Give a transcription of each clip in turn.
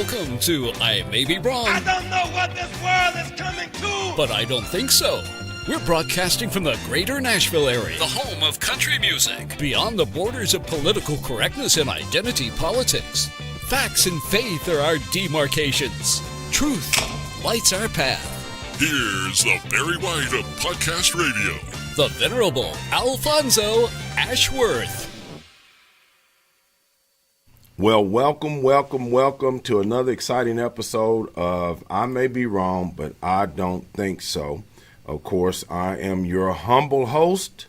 Welcome to I May Be Wrong. I don't know what this world is coming to. But I don't think so. We're broadcasting from the greater Nashville area, the home of country music, beyond the borders of political correctness and identity politics. Facts and faith are our demarcations. Truth lights our path. Here's the Barry White of Podcast Radio, the Venerable Alfonso Ashworth. Well, welcome to another exciting episode of I May Be Wrong, but I Don't Think So. Of course, I am your humble host,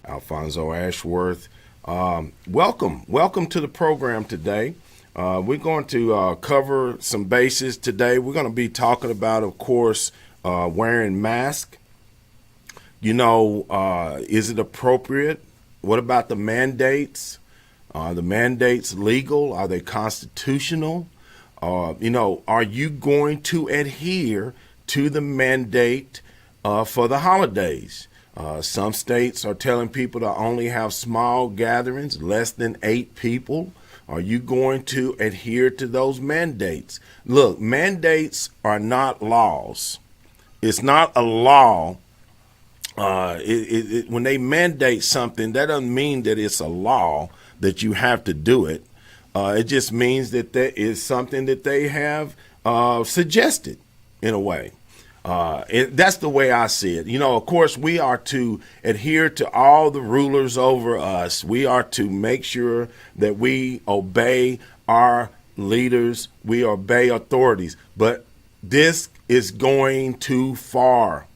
Alfonso Ashworth. Welcome to the program today. We're going to cover some bases today. We're going to be talking about, of course, wearing masks. Is it appropriate? What about the mandates? Are the mandates legal? Are they constitutional? Are you going to adhere to the mandate for the holidays? Some states are telling people to only have small gatherings, less than 8 people. Are you going to adhere to those mandates? Look, mandates are not laws. It's not a law. When they mandate something, that doesn't mean that it's a law that you have to do it. It just means that there is something that they have suggested in a way. That's the way I see it. Of course, we are to adhere to all the rulers over us. We are to make sure that we obey our leaders. We obey authorities. But this is going too far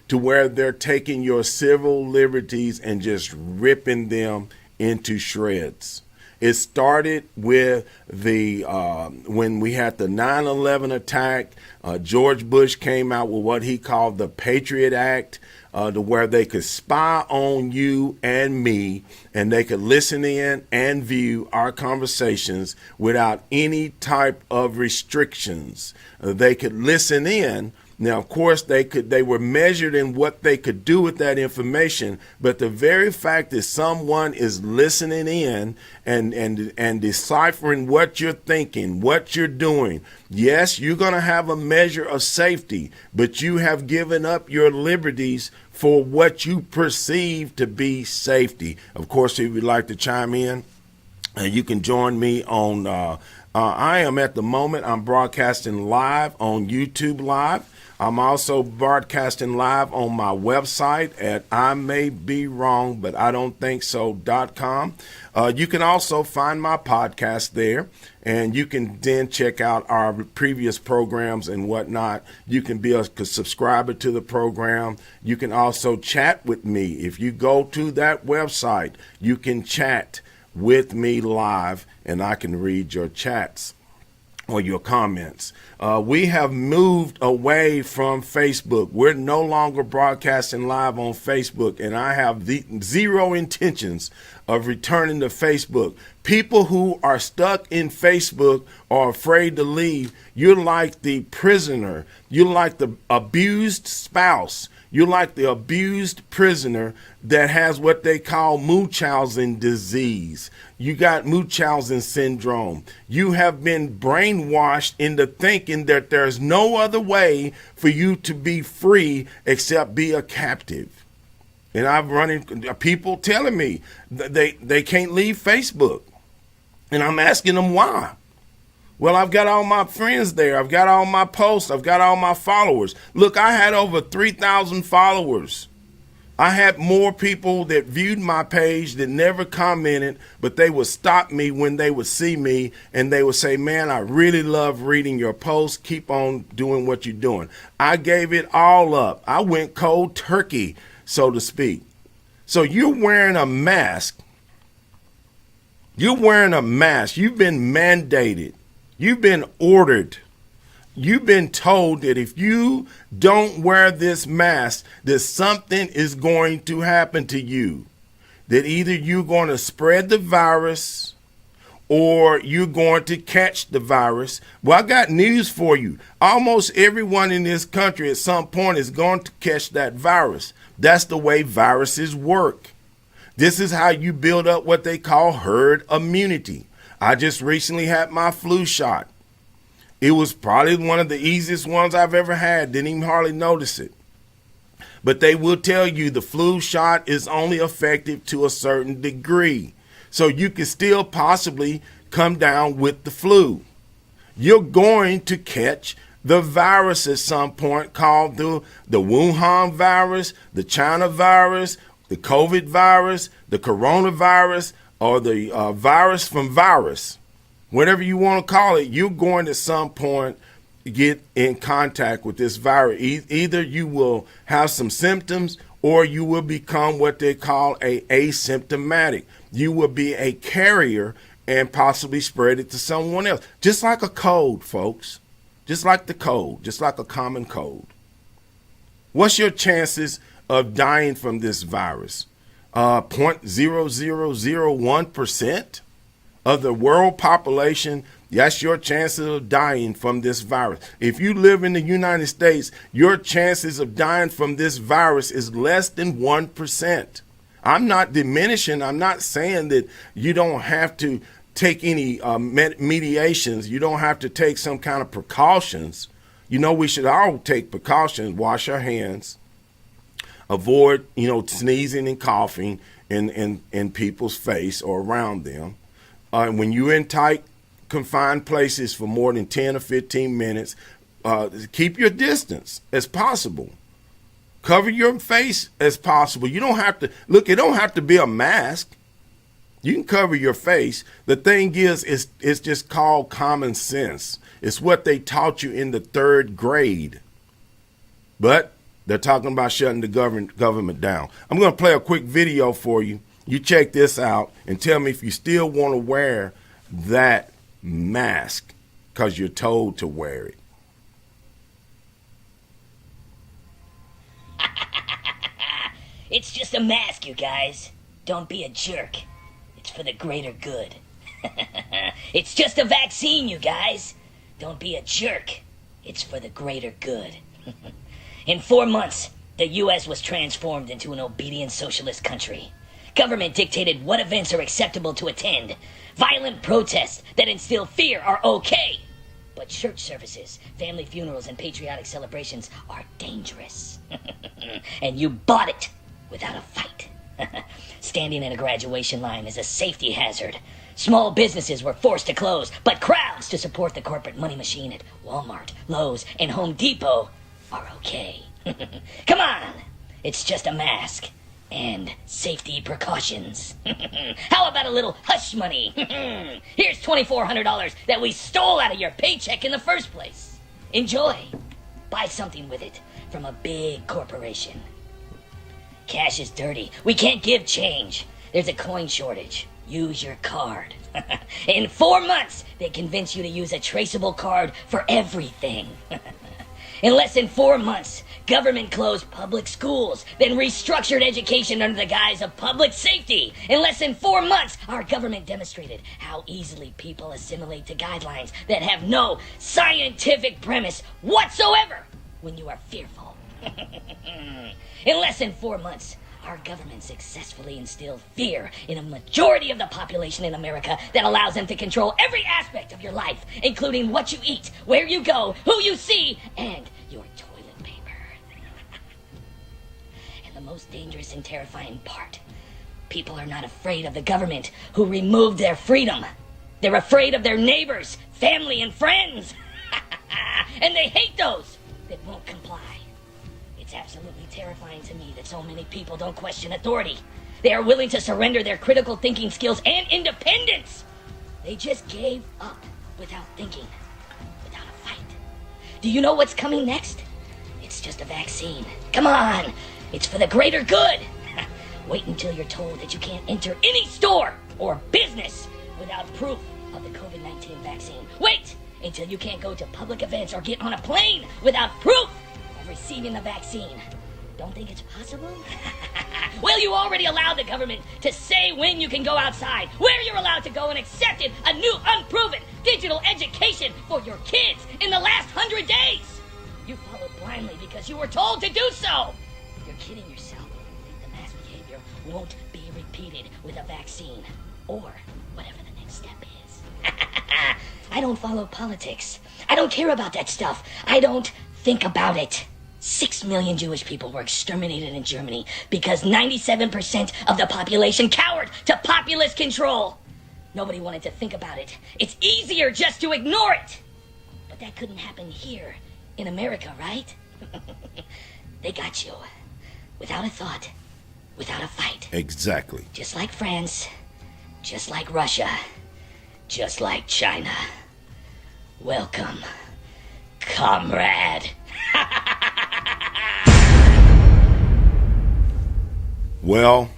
to where they're taking your civil liberties and just ripping them into shreds. It started with when we had the 9/11 attack. George Bush came out with what he called the Patriot Act, to where they could spy on you and me, and they could listen in and view our conversations without any type of restrictions. They could listen in. Now, of course, they were measured in what they could do with that information, but the very fact that someone is listening in and deciphering what you're thinking, what you're doing, yes, you're going to have a measure of safety, but you have given up your liberties for what you perceive to be safety. Of course, if you'd like to chime in, you can join me on, I am at the moment, I'm broadcasting live on YouTube Live. I'm also broadcasting live on my website at imaybewrongbutidon'tthinkso.com. You can also find my podcast there, and you can then check out our previous programs and whatnot. You can be a subscriber to the program. You can also chat with me. If you go to that website, you can chat with me live, and I can read your chats or your comments. We have moved away from Facebook. We're no longer broadcasting live on Facebook, and I have zero intentions of returning to Facebook. People who are stuck in Facebook are afraid to leave. You're like the prisoner. You're like the abused spouse. You're like the abused prisoner that has what they call Munchausen disease. You got Munchausen syndrome. You have been brainwashed into thinking that there's no other way for you to be free except be a captive. And I've run into people telling me that they can't leave Facebook. And I'm asking them why. Well, I've got all my friends there. I've got all my posts. I've got all my followers. Look, I had over 3,000 followers. I had more people that viewed my page that never commented, but they would stop me when they would see me, and they would say, man, I really love reading your posts. Keep on doing what you're doing. I gave it all up. I went cold turkey, so to speak. So you're wearing a mask. You're wearing a mask. You've been mandated. You've been ordered. You've been told that if you don't wear this mask, that something is going to happen to you. That either you're going to spread the virus or you're going to catch the virus. Well, I got news for you. Almost everyone in this country at some point is going to catch that virus. That's the way viruses work. This is how you build up what they call herd immunity. I just recently had my flu shot. It was probably one of the easiest ones I've ever had. Didn't even hardly notice it. But they will tell you the flu shot is only effective to a certain degree. So you can still possibly come down with the flu. You're going to catch the virus at some point, called the Wuhan virus, the China virus, the COVID virus, the coronavirus, or the virus from virus. Whatever you want to call it, you're going to at some point get in contact with this virus. Either you will have some symptoms or you will become what they call asymptomatic. You will be a carrier and possibly spread it to someone else. Just like a cold, folks. Just like the cold. Just like a common cold. What's your chances of dying from this virus? 0.0001% of the world population. That's your chances of dying from this virus. If you live in the United States, your chances of dying from this virus is less than 1%. I'm not diminishing. I'm not saying that you don't have to take any mediations. You don't have to take some kind of precautions. You know, we should all take precautions, wash our hands, avoid, sneezing and coughing in people's face or around them. When you're in tight, confined places for more than 10 or 15 minutes, keep your distance as possible. Cover your face as possible. You don't have to, it don't have to be a mask. You can cover your face. The thing is, it's just called common sense. It's what they taught you in the 3rd grade. But they're talking about shutting the government down. I'm going to play a quick video for you. You check this out and tell me if you still want to wear that mask because you're told to wear it. It's just a mask, you guys. Don't be a jerk. It's for the greater good. It's just a vaccine, you guys. Don't be a jerk. It's for the greater good. In 4 months, the U.S. was transformed into an obedient socialist country. Government dictated what events are acceptable to attend. Violent protests that instill fear are okay. But church services, family funerals, and patriotic celebrations are dangerous. And you bought it without a fight. Standing in a graduation line is a safety hazard. Small businesses were forced to close, but crowds to support the corporate money machine at Walmart, Lowe's, and Home Depot are okay. Come on! It's just a mask. And safety precautions. How about a little hush money? Here's $2,400 that we stole out of your paycheck in the first place. Enjoy. Buy something with it from a big corporation. Cash is dirty. We can't give change. There's a coin shortage. Use your card. In 4 months, they convince you to use a traceable card for everything. In less than 4 months, government closed public schools, then restructured education under the guise of public safety. In less than 4 months, our government demonstrated how easily people assimilate to guidelines that have no scientific premise whatsoever when you are fearful. In less than 4 months, our government successfully instilled fear in a majority of the population in America that allows them to control every aspect of your life, including what you eat, where you go, who you see, and your toilet paper. And the most dangerous and terrifying part, people are not afraid of the government who removed their freedom. They're afraid of their neighbors, family, and friends. And they hate those that won't comply. It's absolutely terrifying to me that so many people don't question authority. They are willing to surrender their critical thinking skills and independence. They just gave up without thinking, without a fight. Do you know what's coming next? It's just a vaccine. Come on, it's for the greater good. Wait until you're told that you can't enter any store or business without proof of the COVID-19 vaccine. Wait until you can't go to public events or get on a plane without proof of receiving the vaccine. Don't think it's possible? Well, you already allowed the government to say when you can go outside, where you're allowed to go, and accepted a new unproven digital education for your kids in the last 100 days. You followed blindly because you were told to do so. You're kidding yourself. The mass behavior won't be repeated with a vaccine or whatever the next step is. I don't follow politics. I don't care about that stuff. I don't think about it. 6 million Jewish people were exterminated in Germany because 97% of the population cowered to populist control. Nobody wanted to think about it. It's easier just to ignore it. But that couldn't happen here in America, right? They got you. Without a thought. Without a fight. Exactly. Just like France. Just like Russia. Just like China. Welcome, comrade. Well,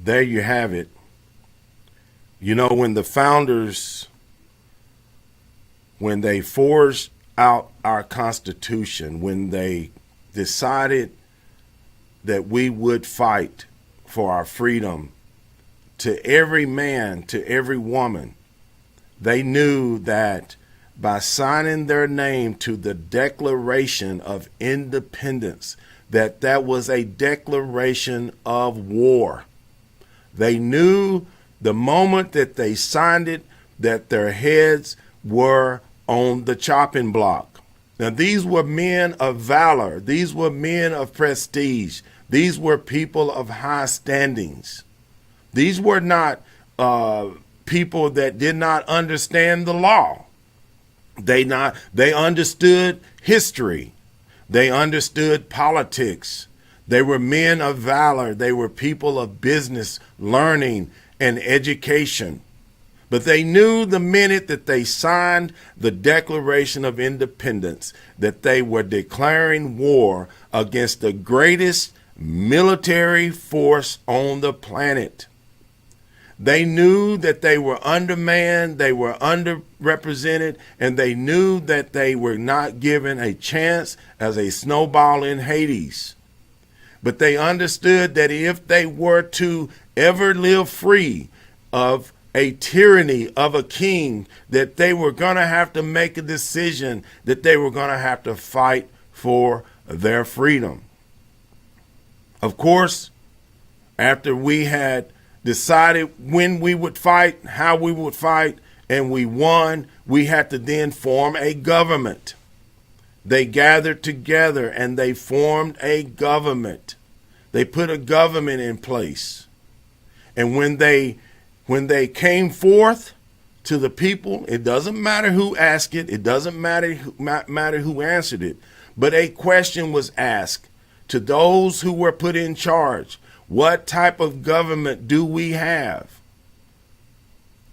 there you have it. You know, when the founders, when they forged out our Constitution, when they decided that we would fight for our freedom, to every man, to every woman, they knew that by signing their name to the Declaration of Independence, that was a declaration of war. They knew the moment that they signed it that their heads were on the chopping block. Now, these were men of valor. These were men of prestige. These were people of high standings. These were not people that did not understand the law. They understood history. They understood politics. They were men of valor. They were people of business, learning, and education. But they knew the minute that they signed the Declaration of Independence that they were declaring war against the greatest military force on the planet. They knew that they were undermanned, they were underrepresented, and they knew that they were not given a chance as a snowball in Hades. But they understood that if they were to ever live free of a tyranny of a king, that they were going to have to make a decision, that they were going to have to fight for their freedom. Of course, after we had decided when we would fight, how we would fight, and we won, we had to then form a government. They gathered together and they formed a government. They put a government in place. And when they came forth to the people, it doesn't matter who asked it, it doesn't matter who answered it, but a question was asked to those who were put in charge. What type of government do we have?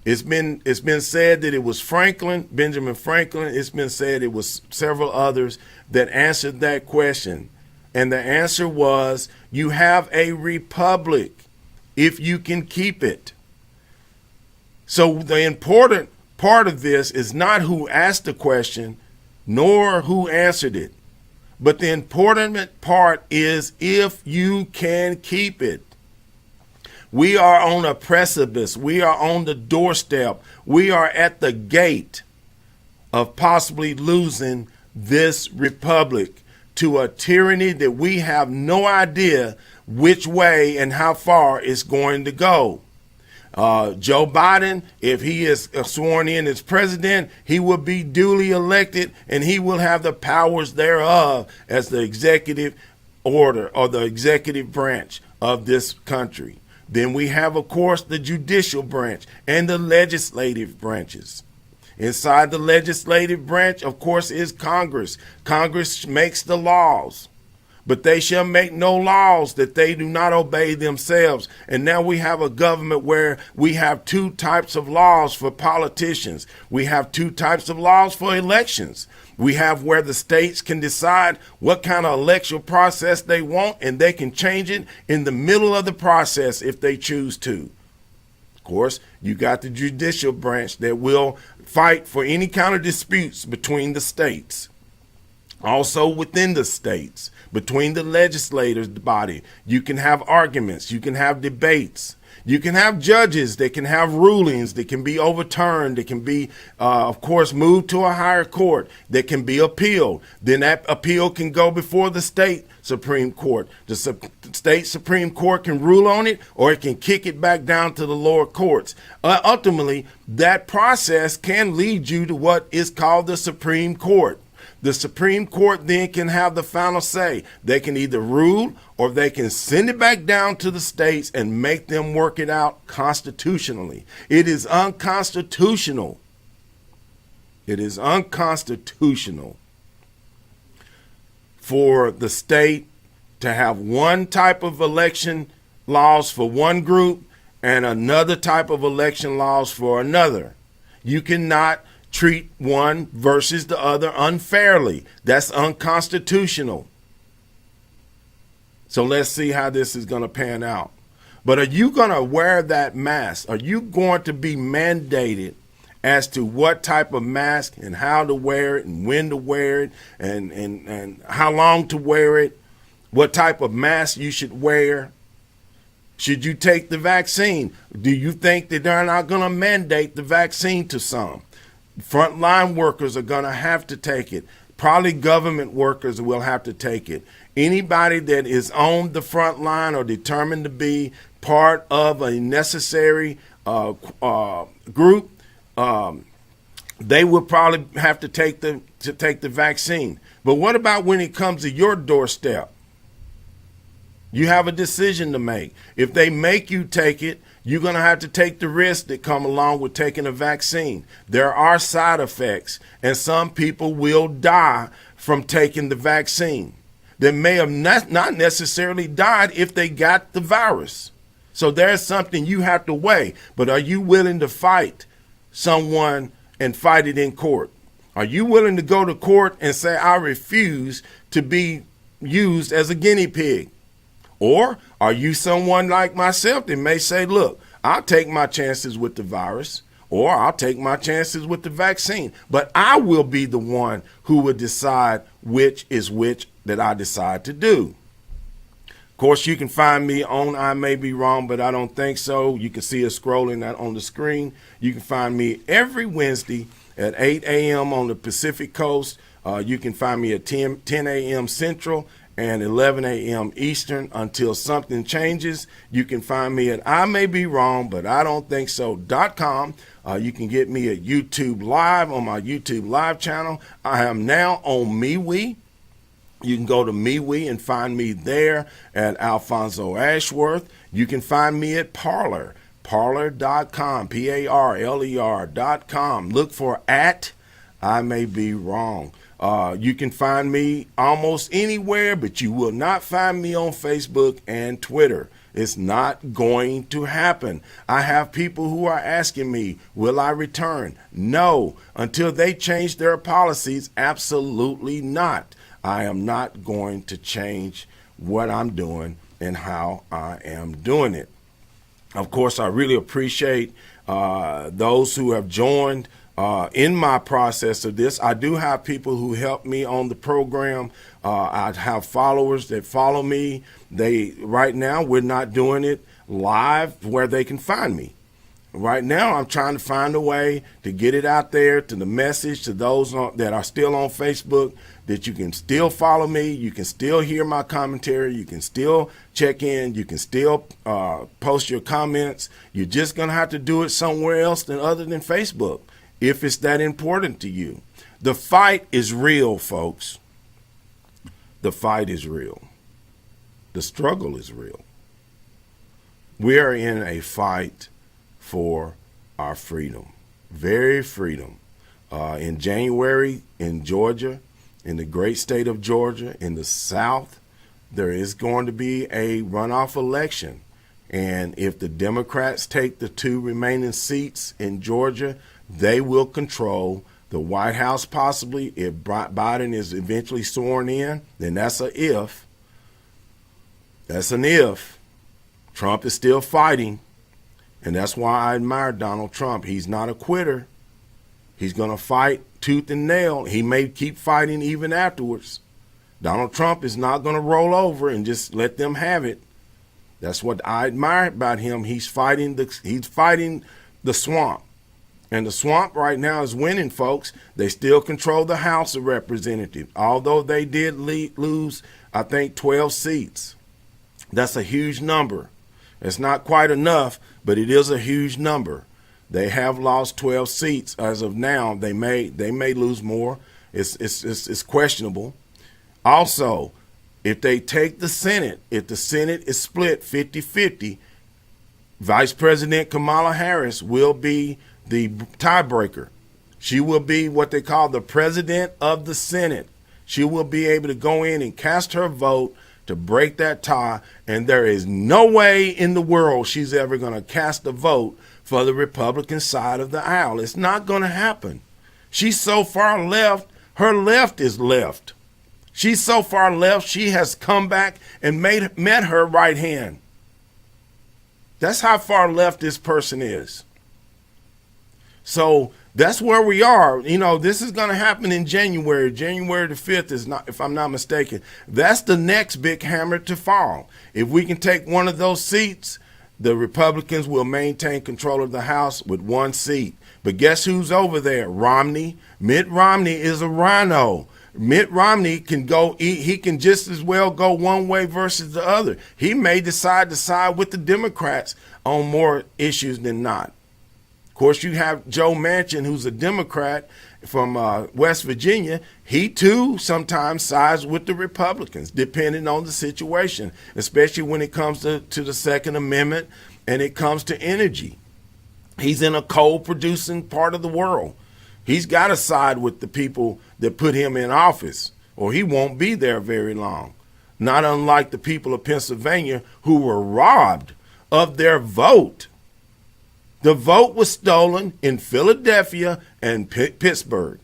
It's been said that it was Benjamin Franklin. It's been said it was several others that answered that question. And the answer was, you have a republic if you can keep it. So the important part of this is not who asked the question, nor who answered it. But the important part is if you can keep it. We are on a precipice. We are on the doorstep. We are at the gate of possibly losing this republic to a tyranny that we have no idea which way and how far it's going to go. Joe Biden, if he is sworn in as president, he will be duly elected and he will have the powers thereof as the executive order or the executive branch of this country. Then we have, of course, the judicial branch and the legislative branches. Inside the legislative branch, of course, is Congress. Congress makes the laws. But they shall make no laws that they do not obey themselves. And now we have a government where we have two types of laws for politicians. We have two types of laws for elections. We have where the states can decide what kind of electoral process they want, and they can change it in the middle of the process if they choose to. Of course, you got the judicial branch that will fight for any kind of disputes between the states. Also within the states, between the legislators body, you can have arguments, you can have debates, you can have judges that can have rulings that can be overturned, that can be, of course, moved to a higher court, that can be appealed. Then that appeal can go before the state Supreme Court. The state Supreme Court can rule on it, or it can kick it back down to the lower courts. Ultimately, that process can lead you to what is called the Supreme Court. The Supreme Court then can have the final say. They can either rule or they can send it back down to the states and make them work it out constitutionally. It is unconstitutional. It is unconstitutional for the state to have one type of election laws for one group and another type of election laws for another. You cannot treat one versus the other unfairly. That's unconstitutional. So let's see how this is going to pan out. But are you going to wear that mask? Are you going to be mandated as to what type of mask and how to wear it and when to wear it and how long to wear it? What type of mask you should wear? Should you take the vaccine? Do you think that they're not going to mandate the vaccine to some? Frontline workers are going to have to take it. Probably government workers will have to take it. Anybody that is on the front line or determined to be part of a necessary group, they will probably have to take the vaccine. But what about when it comes to your doorstep? You have a decision to make. If they make you take it, you're going to have to take the risk that come along with taking a vaccine. There are side effects, and some people will die from taking the vaccine. They may have not necessarily died if they got the virus. So there's something you have to weigh. But are you willing to fight someone and fight it in court? Are you willing to go to court and say, I refuse to be used as a guinea pig? Or are you someone like myself that may say, look, I'll take my chances with the virus, or I'll take my chances with the vaccine, but I will be the one who will decide which is which that I decide to do. Of course, you can find me on I May Be Wrong, but I don't think so. You can see us scrolling that on the screen. You can find me every Wednesday at 8 a.m. on the Pacific Coast. You can find me at 10 a.m. Central and 11 a.m. Eastern until something changes. You can find me at I May Be Wrong, but I don't think so.com. You can get me at YouTube Live on my YouTube Live channel. I am now on MeWe. You can go to MeWe and find me there at Alfonso Ashworth. You can find me at Parler, parler.com, Parler.com. Look for at I May Be Wrong. You can find me almost anywhere, but you will not find me on Facebook and Twitter. It's not going to happen. I have people who are asking me, will I return? No. Until they change their policies, absolutely not. I am not going to change what I'm doing and how I am doing it. Of course, I really appreciate those who have joined in my process of this. I do have people who help me on the program. I have followers that follow me. Right now, we're not doing it live where they can find me. Right now, I'm trying to find a way to get it out there to the message to those that are still on Facebook, that you can still follow me, you can still hear my commentary, you can still check in, you can still post your comments. You're just going to have to do it somewhere else other than Facebook if it's that important to you. The fight is real, folks. The fight is real. The struggle is real. We are in a fight for our freedom, very freedom. In January in Georgia, in the great state of Georgia, in the South, there is going to be a runoff election. And if the Democrats take the 2 remaining seats in Georgia, they will control the White House possibly. If Biden is eventually sworn in, then that's a if. That's an if. Trump is still fighting. And that's why I admire Donald Trump. He's not a quitter. He's going to fight tooth and nail. He may keep fighting even afterwards. Donald Trump is not going to roll over and just let them have it. That's what I admire about him. He's fighting the swamp. And the swamp right now is winning, folks. They still control the House of Representatives, although they did lose, I think, 12 seats. That's a huge number. It's not quite enough, but it is a huge number. They have lost 12 seats as of now. They may lose more. It's questionable. Also, if they take the Senate, if the Senate is split 50-50, Vice President Kamala Harris will be the tiebreaker. She will be what they call the president of the Senate. She will be able to go in and cast her vote to break that tie, and there is no way in the world she's ever going to cast a vote for the Republican side of the aisle. It's not going to happen. She's so far left, her left is left. She's so far left, she has come back and met her right hand. That's how far left this person is. So that's where we are. You know, this is going to happen in January. January the 5th is not, if I'm not mistaken. That's the next big hammer to fall. If we can take one of those seats, the Republicans will maintain control of the House with one seat. But guess who's over there? Romney. Mitt Romney is a rhino. Mitt Romney can go, he can just as well go one way versus the other. He may decide to side with the Democrats on more issues than not. Of course, you have Joe Manchin, who's a Democrat from West Virginia. He, too, sometimes sides with the Republicans, depending on the situation, especially when it comes to the Second Amendment and it comes to energy. He's in a coal-producing part of the world. He's got to side with the people that put him in office, or he won't be there very long. Not unlike the people of Pennsylvania who were robbed of their vote. The vote was stolen in Philadelphia and Pittsburgh.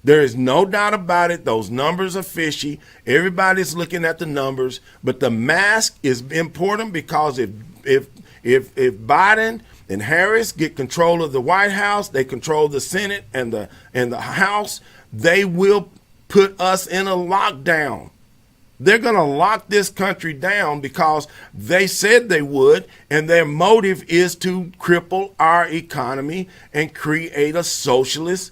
There is no doubt about it. Those numbers are fishy. Everybody's looking at the numbers, but the mask is important because if Biden and Harris get control of the White House, they control the Senate and the House, they will put us in a lockdown. They're going to lock this country down because they said they would, and their motive is to cripple our economy and create a socialist,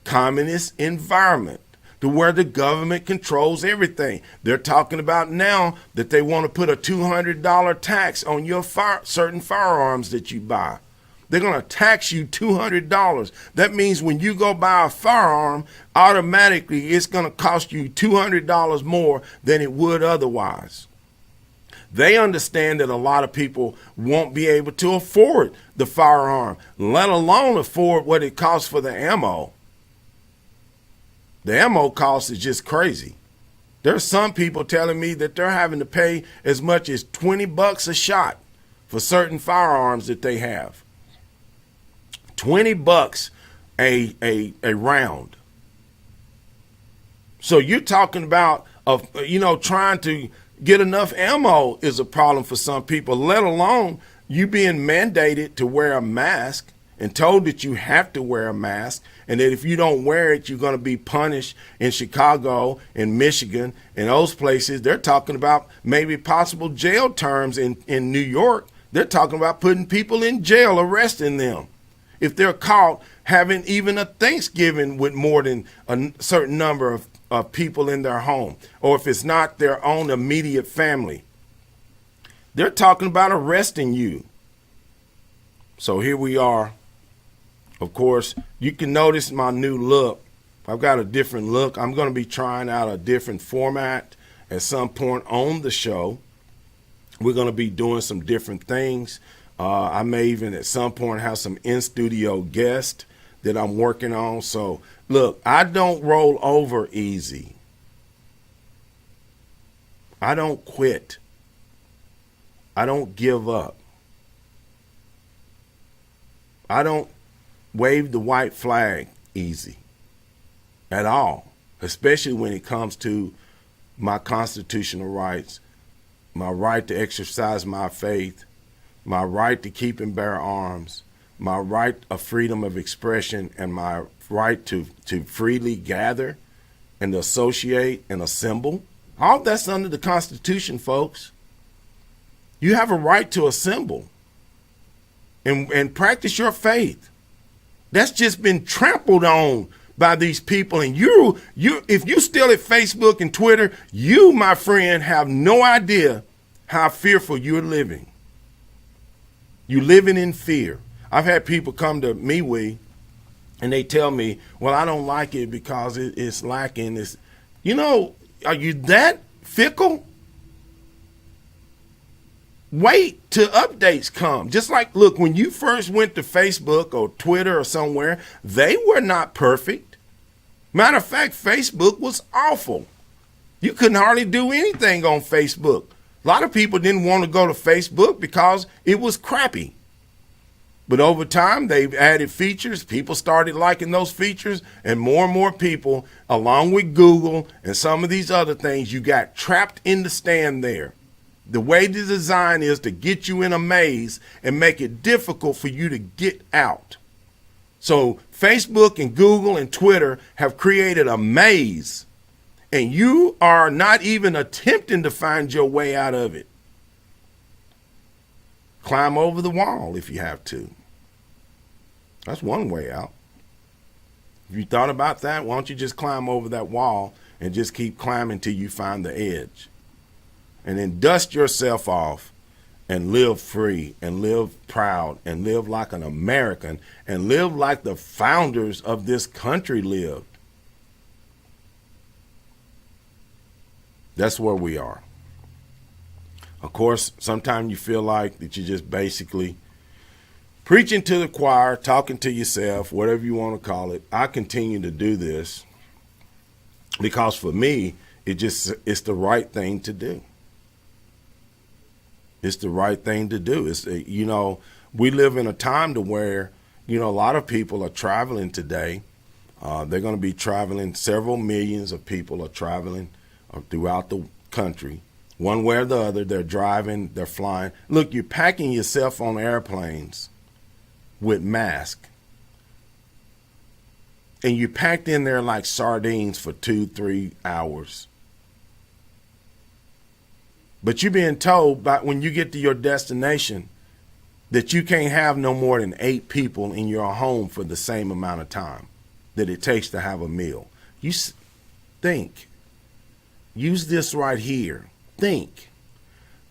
communist environment to where the government controls everything. They're talking about now that they want to put a $200 tax on your certain firearms that you buy. They're going to tax you $200. That means when you go buy a firearm, automatically it's going to cost you $200 more than it would otherwise. They understand that a lot of people won't be able to afford the firearm, let alone afford what it costs for the ammo. The ammo cost is just crazy. There's some people telling me that they're having to pay as much as $20 a shot for certain firearms that they have. $20 a round. So you're talking about, trying to get enough ammo is a problem for some people, let alone you being mandated to wear a mask and told that you have to wear a mask, and that if you don't wear it, you're going to be punished in Chicago, in Michigan, and those places. They're talking about maybe possible jail terms in New York. They're talking about putting people in jail, arresting them if they're caught having even a Thanksgiving with more than a certain number of people in their home, or if it's not their own immediate family. They're talking about arresting you. So here we are. Of course, you can notice my new look. I've got a different look. I'm going to be trying out a different format at some point on the show. We're going to be doing some different things. I may even at some point have some in-studio guests that I'm working on. So, look, I don't roll over easy. I don't quit. I don't give up. I don't wave the white flag easy at all, especially when it comes to my constitutional rights, my right to exercise my faith, my right to keep and bear arms, my right of freedom of expression, and my right to freely gather and associate and assemble. All that's under the Constitution, folks. You have a right to assemble and practice your faith. That's just been trampled on by these people. And you, if you still at Facebook and Twitter, you, my friend, have no idea how fearful you're living. You're living in fear. I've had people come to me, and they tell me, well, I don't like it because it's lacking this. Are you that fickle? Wait till updates come. Just like, look, when you first went to Facebook or Twitter or somewhere, they were not perfect. Matter of fact, Facebook was awful. You couldn't hardly do anything on Facebook. A lot of people didn't want to go to Facebook because it was crappy. But over time, they've added features. People started liking those features, and more people, along with Google and some of these other things, you got trapped in the stand there. The way the design is to get you in a maze and make it difficult for you to get out. So Facebook and Google and Twitter have created a maze, and you are not even attempting to find your way out of it. Climb over the wall if you have to. That's one way out. If you thought about that, why don't you just climb over that wall and just keep climbing till you find the edge? And then dust yourself off and live free and live proud and live like an American and live like the founders of this country lived. That's where we are. Of course, sometimes you feel like that you're just basically preaching to the choir, talking to yourself, whatever you want to call it. I continue to do this because for me, it's the right thing to do. It's the right thing to do. It's, we live in a time to where, a lot of people are traveling today. They're going to be traveling. Several millions of people are traveling throughout the country. One way or the other, they're driving, they're flying. Look, you're packing yourself on airplanes with masks. And you're packed in there like sardines for 2-3 hours. But you're being told when you get to your destination that you can't have no more than 8 people in your home for the same amount of time that it takes to have a meal. You think. Use this right here. Think.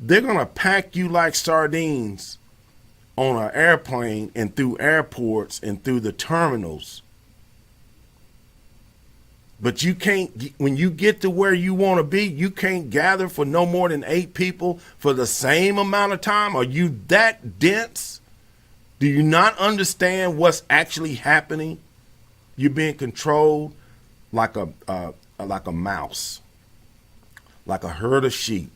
They're going to pack you like sardines on an airplane and through airports and through the terminals. But you can't, when you get to where you want to be, you can't gather for no more than 8 people for the same amount of time. Are you that dense? Do you not understand what's actually happening? You're being controlled like a mouse, like a herd of sheep.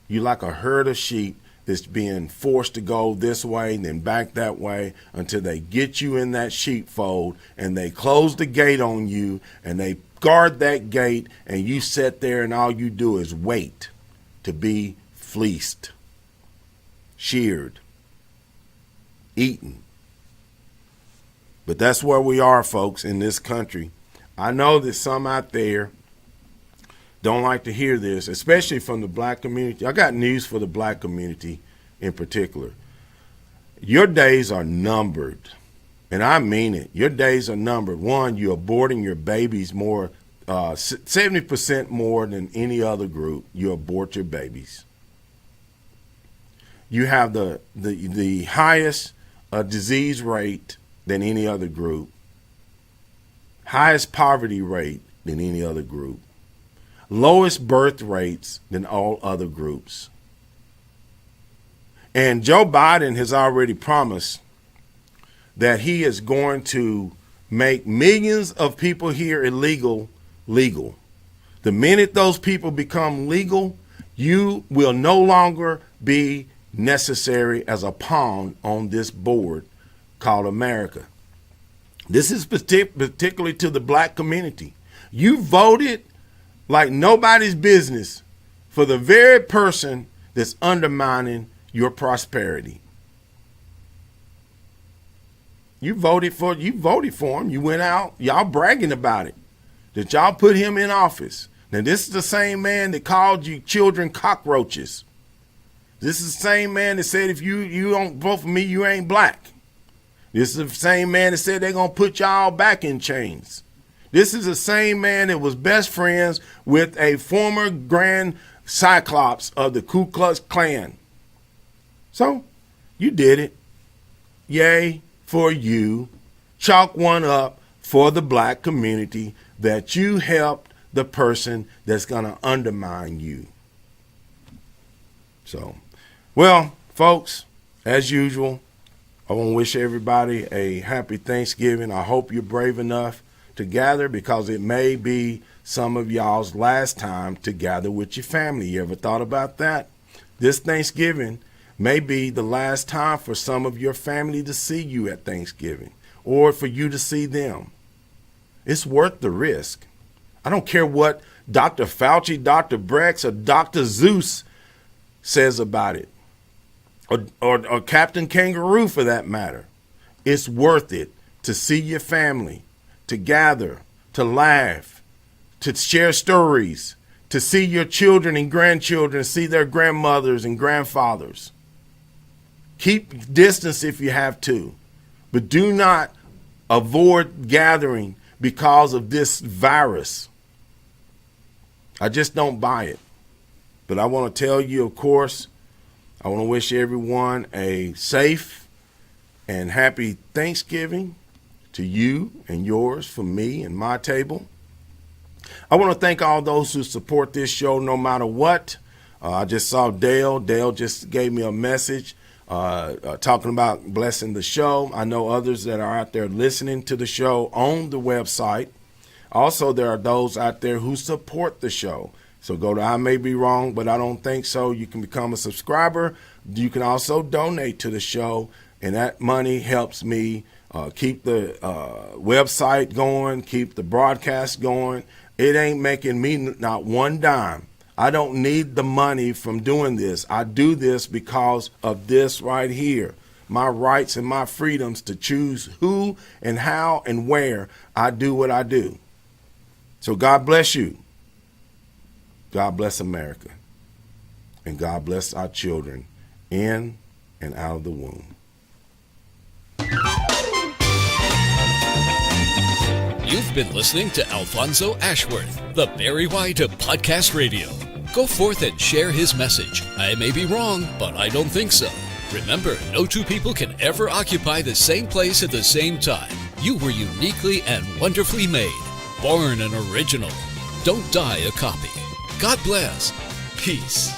You're like a herd of sheep that's being forced to go this way and then back that way until they get you in that sheepfold and they close the gate on you and they guard that gate and you sit there and all you do is wait to be fleeced, sheared, eaten. But that's where we are, folks, in this country. I know that some out there don't like to hear this, especially from the black community. I got news for the black community in particular. Your days are numbered, and I mean it. Your days are numbered. One, you're aborting your babies more, 70% more than any other group. You abort your babies. You have the highest disease rate than any other group, highest poverty rate than any other group, lowest birth rates than all other groups. And Joe Biden has already promised that he is going to make millions of people here illegal legal. The minute those people become legal, you will no longer be necessary as a pawn on this board called America. This is particularly to the black community. You voted like nobody's business for the very person that's undermining your prosperity. You voted for him. You went out, y'all bragging about it, that y'all put him in office. Now, this is the same man that called you children cockroaches. This is the same man that said if you don't vote for me, you ain't black. This is the same man that said they're going to put y'all back in chains. This is the same man that was best friends with a former Grand Cyclops of the Ku Klux Klan. So, you did it. Yay for you. Chalk one up for the black community that you helped the person that's going to undermine you. So, well, folks, as usual, I want to wish everybody a happy Thanksgiving. I hope you're brave enough to gather, because it may be some of y'all's last time to gather with your family. You ever thought about that? This Thanksgiving may be the last time for some of your family to see you at Thanksgiving, or for you to see them. It's worth the risk. I don't care what Dr. Fauci, Dr. Brex, or Dr. Zeus says about it, or Captain Kangaroo for that matter. It's worth it to see your family, to gather, to laugh, to share stories, to see your children and grandchildren, see their grandmothers and grandfathers. Keep distance if you have to, but do not avoid gathering because of this virus. I just don't buy it. But I want to tell you, of course, I want to wish everyone a safe and happy Thanksgiving to you and yours, from me and my table. I want to thank all those who support this show no matter what. I just saw Dale. Dale just gave me a message talking about blessing the show. I know others that are out there listening to the show on the website. Also, there are those out there who support the show. So go to I May Be Wrong, but I don't think so. You can become a subscriber. You can also donate to the show, and that money helps me keep the website going, keep the broadcast going. It ain't making me not one dime. I don't need the money from doing this. I do this because of this right here. My rights and my freedoms to choose who and how and where I do what I do. So God bless you. God bless America. And God bless our children in and out of the womb. You've been listening to Alfonso Ashworth, the Barry White of Podcast Radio. Go forth and share his message. I may be wrong, but I don't think so. Remember, no two people can ever occupy the same place at the same time. You were uniquely and wonderfully made. Born an original. Don't die a copy. God bless. Peace.